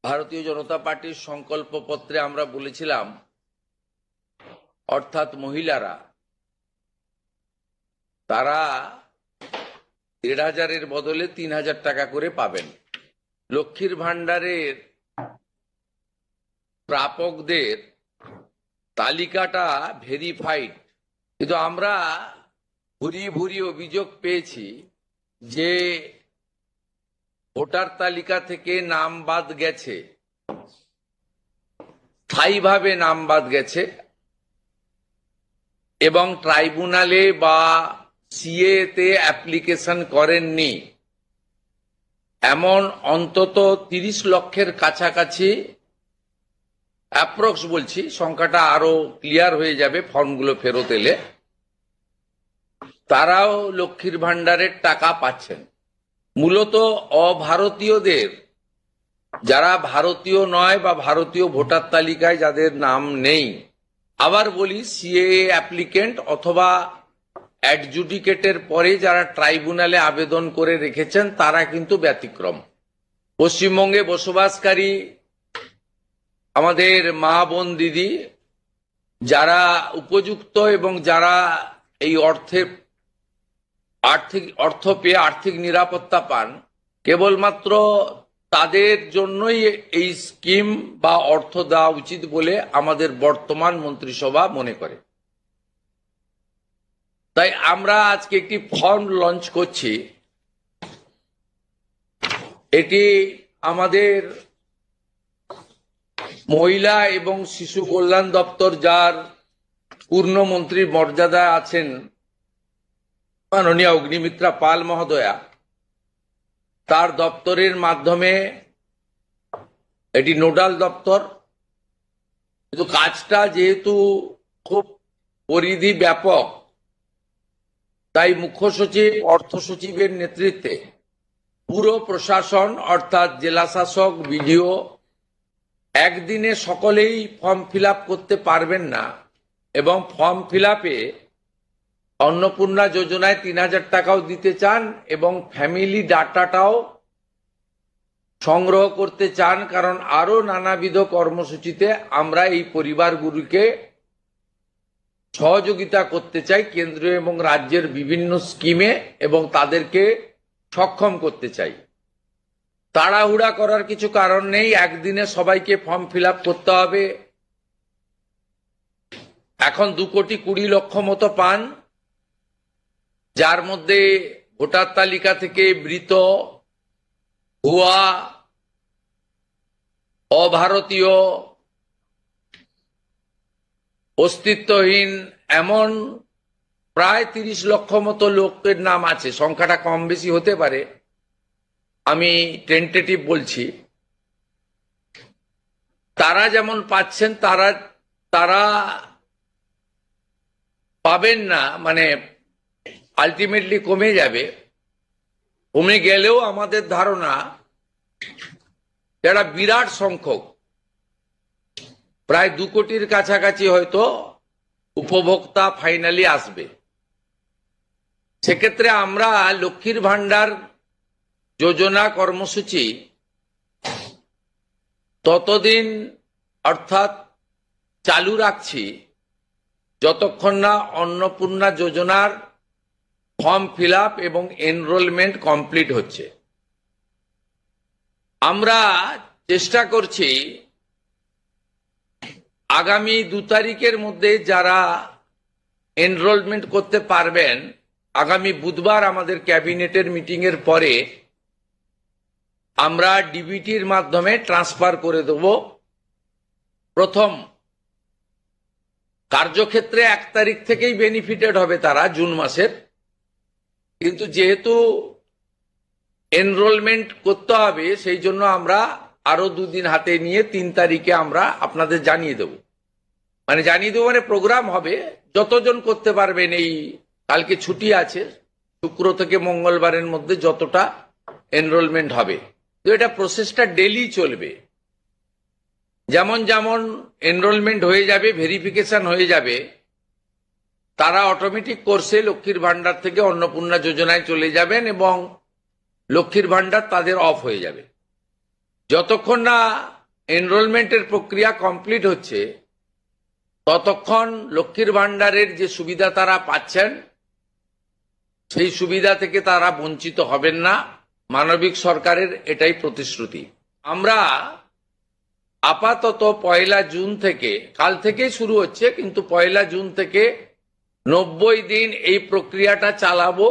ভারতীয় জনতা পার্টির সংকল্পপত্রে আমরা বলেছিলাম, অর্থাৎ মহিলারা তারা ১,৫০০-এর বদলে ৩,০০০ টাকা করে পাবেন। লক্ষ্মীর ভান্ডারের প্রাপকদের তালিকাটা ভেরিফাইড, কিন্তু আমরা ভুরি ভুরি অভিযোগ পেয়েছি যে ভোটার তালিকা থেকে নাম বাদ গেছে, স্থায়ীভাবে নাম বাদ গেছে এবং ট্রাইব্যুনালে বা সিএ তে অ্যাপ্লিকেশন করেননি এমন অন্তত ৩০ লক্ষের কাছাকাছি, অ্যাপ্রক্স বলছি, সংখ্যাটা আরো ক্লিয়ার হয়ে যাবে ফর্মগুলো ফেরত এলে, তারাও লক্ষ্মীর ভান্ডারের টাকা পাচ্ছেন। মূলত অভারতীয়দের, যারা ভারতীয় নয় বা ভারতীয় ভোটার তালিকায় যাদের নাম নেই, আবার বলি সিএএ অ্যাপ্লিকেন্ট অথবা অ্যাডজুডিকেটের পরে যারা ট্রাইব্যুনালে আবেদন করে রেখেছেন তারা কিন্তু ব্যতিক্রম। পশ্চিমবঙ্গে বসবাসকারী আমাদের মা বোন দিদি যারা উপযুক্ত এবং যারা এই অর্থ পেয়ে আর্থিক নিরাপত্তা পান, কেবলমাত্র তাদের জন্যই এই স্কিম বা অর্থ দেওয়া উচিত বলে আমাদের বর্তমান মন্ত্রিসভা মনে করে। তাই আমরা আজকে একটি ফর্ম লঞ্চ করছি। এটি আমাদের মহিলা এবং শিশু কল্যাণ দপ্তর, যার পূর্ণমন্ত্রীর মর্যাদা আছেন মাননীয় অগ্নিমিত্রা পাল মহোদয়া, তার দপ্তরের মাধ্যমে, এটি নোডাল দপ্তর, কিন্তু কাজটা যেহেতু খুব পরিধি ব্যাপক, তাই মুখ্য সচিব, অর্থ সচিবের নেতৃত্বে পুরো প্রশাসন অর্থাৎ জেলা শাসক, বিডিও, একদিনে সকলেই ফর্ম ফিল আপ করতে পারবেন না এবং ফর্ম ফিল আপে অন্নপূর্ণা যোজনায় ৩,০০০ টাকাও দিতে চান এবং ফ্যামিলি ডাটাটাও সংগ্রহ করতে চান, কারণ আরো নানাবিধ কর্মসূচিতে আমরা এই পরিবারগুলিকে সহযোগিতা করতে চাই কেন্দ্রীয় এবং রাজ্যের বিভিন্ন স্কিমে, এবং তাদেরকে সক্ষম করতে চাই। তাড়াহুড়া করার কিছু কারণ নেই, একদিনে সবাইকে ফর্ম ফিল আপ করতে হবে। এখন 2,20,00,000 মতো পান, যার মধ্যে ভোটার তালিকা থেকে মৃত, ভুয়া, অভারতীয়, অস্তিত্বহীন এমন প্রায় 30 লক্ষ মতো লোকের নাম আছে। সংখ্যাটা কম বেশি হতে পারে, আমি টেন্টেটিভ বলছি। তারা যেমন পাচ্ছেন তারা পাবেন না, মানে আলটিমেটলি কমে যাবে। কমে গেলেও আমাদের ধারণা যারা বিরাট সংখ্যক, প্রায় 2 কোটির কাছাকাছি হয়তো উপভোক্তা ফাইনালি আসবে। সেক্ষেত্রে আমরা লক্ষ্মীর ভান্ডার যোজনা কর্মসূচি ততদিন অর্থাৎ চালু রাখছি যতক্ষণ না অন্নপূর্ণা যোজনার ফর্ম ফিল আপ এবং এনরোলমেন্ট কমপ্লিট হচ্ছে। আমরা চেষ্টা করছি আগামী 2 তারিখের মধ্যে যারা এনরোলমেন্ট করতে পারবেন, আগামী বুধবার আমাদের ক্যাবিনেটের মিটিং এর পরে আমরা ডিবিটির মাধ্যমে ট্রান্সফার করে দেব। প্রথম কার্যক্ষেত্রে 1 তারিখ থেকেই বেনিফিটেড হবে তারা, জুন মাসের, কিন্তু যেহেতু এনরোলমেন্ট করতে হবে সেই জন্য আমরা আরো 2 দিন হাতে নিয়ে 3 তারিখে আমরা আপনাদের জানিয়ে দেব। মানে প্রোগ্রাম হবে, যতজন করতে পারবেন, এই কালকে ছুটি আছে, শুক্র থেকে মঙ্গলবারের মধ্যে যতটা এনরোলমেন্ট হবে। তো এটা প্রসেসটা ডেলি চলবে। যেমন যেমন এনরোলমেন্ট হয়ে যাবে, ভেরিফিকেশন হয়ে যাবে, তারা অটোমেটিক কোর্সে লক্ষ্মীর ভান্ডার থেকে অন্নপূর্ণা যোজনায় চলে যাবেন এবং লক্ষ্মীর ভান্ডার তাদের অফ হয়ে যাবে। যতক্ষণ না এনরোলমেন্টের প্রক্রিয়া কমপ্লিট হচ্ছে ততক্ষণ লক্ষ্মীর ভান্ডারের যে সুবিধা তারা পাচ্ছেন সেই সুবিধা থেকে তারা বঞ্চিত হবেন না। মানবিক সরকারের এটাই প্রতিশ্রুতি। আমরা আপাতত 1 জুন থেকে, কাল থেকেই শুরু হচ্ছে, কিন্তু 1 জুন থেকে 90 দিন এই প্রক্রিয়াটা চালাবো।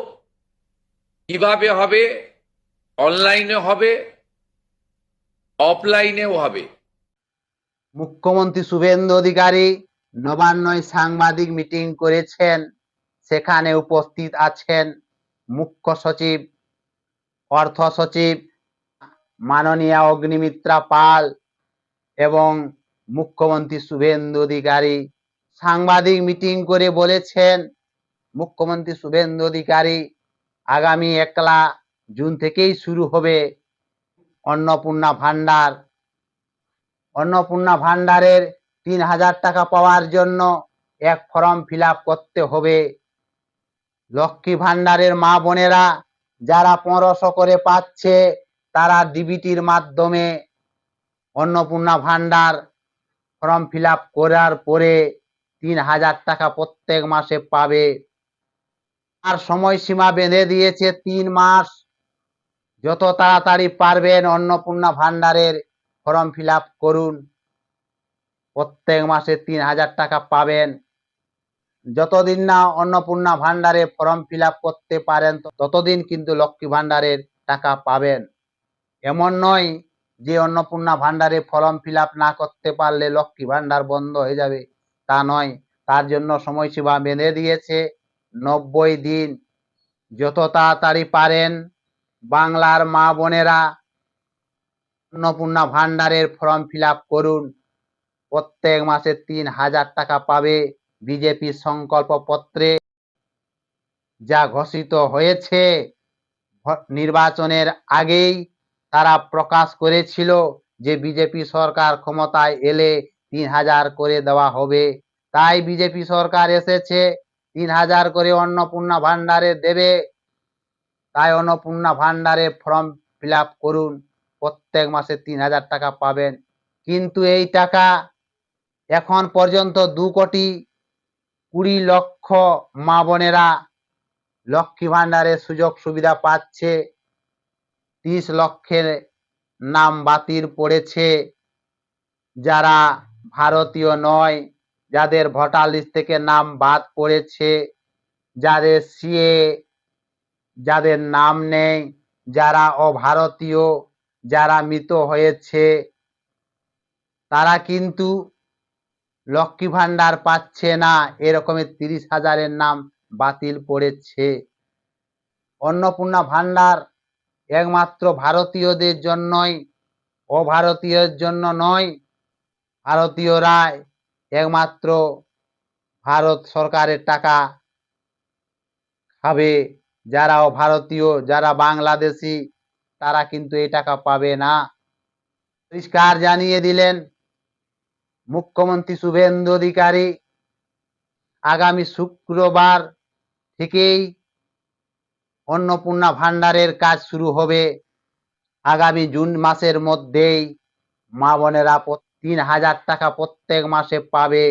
কিভাবে হবে? অনলাইনে হবে, অফলাইনেও হবে। মুখ্যমন্ত্রী শুভেন্দু অধিকারী নবান্নয় সাংবাদিক মিটিং করেছেন। সেখানে উপস্থিত আছেন মুখ্য সচিব, অর্থ সচিব মাননীয়া অগ্নিমিত্রা পাল এবং মুখ্যমন্ত্রী শুভেন্দু অধিকারী। সাংবাদিক মিটিং করে বলেছেন মুখ্যমন্ত্রী শুভেন্দু অধিকারী আগামী 1 জুন থেকেই শুরু হবে অন্নপূর্ণা ভান্ডার। অন্নপূর্ণা ভান্ডারের 3000 টাকা পাওয়ার জন্য এক ফর্ম ফিল আপ করতে হবে। লক্ষ্মী ভান্ডারের মা বোনেরা যারা 1500 করে পাচ্ছে তারা ডিবিটির মাধ্যমে অন্নপূর্ণা ভান্ডার ফর্ম ফিল আপ করার পরে 3000 টাকা প্রত্যেক মাসে পাবে। আর সময়সীমা বেঁধে দিয়েছে 3 মাস। যত তাড়াতাড়ি পারবেন অন্নপূর্ণা ভান্ডারের ফর্ম ফিল আপ করুন। প্রত্যেক মাসে 3000 টাকা পাবেন। যতদিন না অন্নপূর্ণা ভান্ডারে ফর্ম ফিল আপ করতে পারেন ততদিন কিন্তু লক্ষ্মী ভান্ডারের টাকা পাবেন। এমন নয় যে অন্নপূর্ণা ভান্ডারে ফর্ম ফিল আপ না করতে পারলে লক্ষ্মী ভান্ডার বন্ধ হয়ে যাবে, তা নয়। তার জন্য সময়সীমা বেঁধে দিয়েছে 90 দিন। যত তাড়াতাড়ি পারেন বাংলার মা বোনেরা অন্নপূর্ণা ভান্ডারের ফর্ম ফিল আপ করুন। প্রত্যেক মাসে 3000 টাকা পাবে। বিজেপির সংকল্প পত্রে যা ঘোষিত হয়েছে, নির্বাচনের আগেই তারা প্রকাশ করেছিল যে বিজেপি সরকার ক্ষমতায় এলে 3000 করে দেওয়া হবে। তাই বিজেপি সরকার এসেছে, 3000 করে অন্নপূর্ণা ভান্ডারে দেবে। তাই অন্নপূর্ণা ভান্ডারে ফর্ম ফিল আপ করুন। প্রত্যেক মাসে 3000 টাকা পাবেন। কিন্তু এই টাকা এখন পর্যন্ত 2,20,00,000 মা বোনেরা লক্ষ্মী ভান্ডারের সুযোগ সুবিধা পাচ্ছে। 30 লক্ষের নাম বাতিল পড়েছে। যারা ভারতীয় নয়, যাদের ভোটার লিস্ট থেকে নাম বাদ পড়েছে, যাদের সিএ, যাদের নাম নেই, যারা অভারতীয়, যারা মৃত হয়েছে, তারা কিন্তু লক্ষ্মী ভান্ডার পাচ্ছে না। এরকমের 30,000-এর নাম বাতিল পড়েছে। অন্নপূর্ণা ভান্ডার একমাত্র ভারতীয়দের জন্যই, অভারতীয়দের জন্য নয়। ভারতীয়রাই একমাত্র ভারত সরকারের টাকা খাবে। যারা অভারতীয়, যারা বাংলাদেশি, তারা কিন্তু এই টাকা পাবে না। পরিষ্কার জানিয়ে দিলেন মুখ্যমন্ত্রী শুভেন্দু অধিকারী। আগামী শুক্রবার থেকেই অন্নপূর্ণা ভান্ডারের কাজ শুরু হবে। আগামী জুন মাসের মধ্যেই মা বোনেরা 3000 টাকা প্রত্যেক মাসে পাবে।